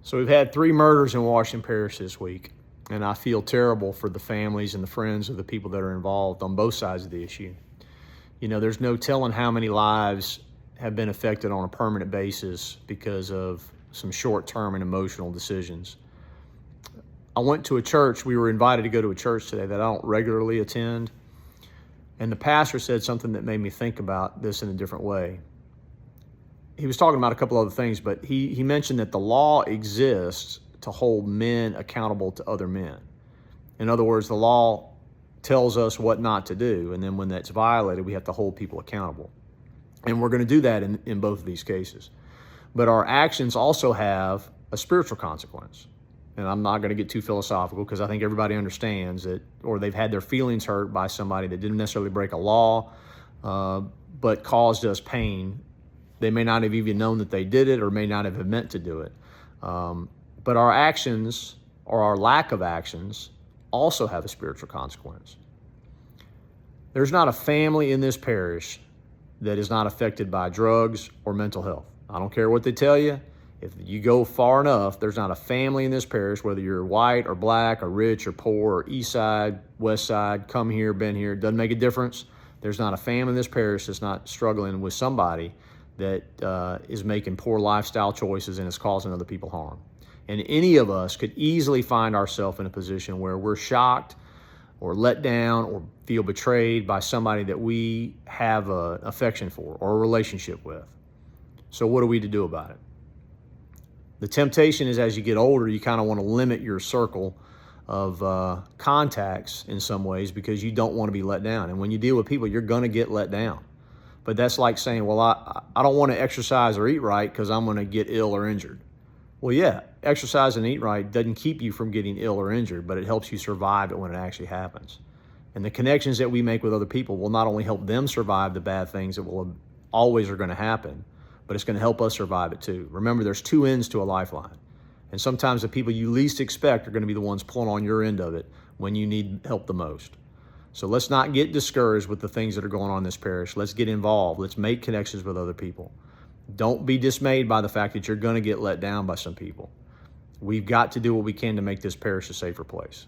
So we've had 3 murders in Washington Parish this week, and I feel terrible for the families and the friends of the people that are involved on both sides of the issue. You know, there's no telling how many lives have been affected on a permanent basis because of some short-term and emotional decisions. I went to a church, we were invited to go to a church today that I don't regularly attend, and the pastor said something that made me think about this in a different way. He was talking about a couple other things, but he mentioned that the law exists to hold men accountable to other men. In other words, the law tells us what not to do, and then when that's violated, we have to hold people accountable. And we're going to do that in both of these cases. But our actions also have a spiritual consequence. And I'm not going to get too philosophical because I think everybody understands that, or they've had their feelings hurt by somebody that didn't necessarily break a law, but caused us pain. They may not have even known that they did it or may not have meant to do it. But our actions or our lack of actions also have a spiritual consequence. There's not a family in this parish that is not affected by drugs or mental health. I don't care what they tell you. If you go far enough, there's not a family in this parish, whether you're white or black or rich or poor or east side, west side, come here, been here, doesn't make a difference. There's not a family in this parish that's not struggling with somebody that is making poor lifestyle choices and is causing other people harm. And any of us could easily find ourselves in a position where we're shocked or let down or feel betrayed by somebody that we have an affection for or a relationship with. So what are we to do about it? The temptation is, as you get older, you kind of want to limit your circle of contacts in some ways because you don't want to be let down. And when you deal with people, you're going to get let down. But that's like saying, well, I don't want to exercise or eat right because I'm going to get ill or injured. Well, yeah, exercise and eat right doesn't keep you from getting ill or injured, but it helps you survive it when it actually happens. And the connections that we make with other people will not only help them survive the bad things that will always are going to happen, but it's going to help us survive it too. Remember, there's 2 ends to a lifeline. And sometimes the people you least expect are going to be the ones pulling on your end of it when you need help the most. So let's not get discouraged with the things that are going on in this parish. Let's get involved. Let's make connections with other people. Don't be dismayed by the fact that you're going to get let down by some people. We've got to do what we can to make this parish a safer place.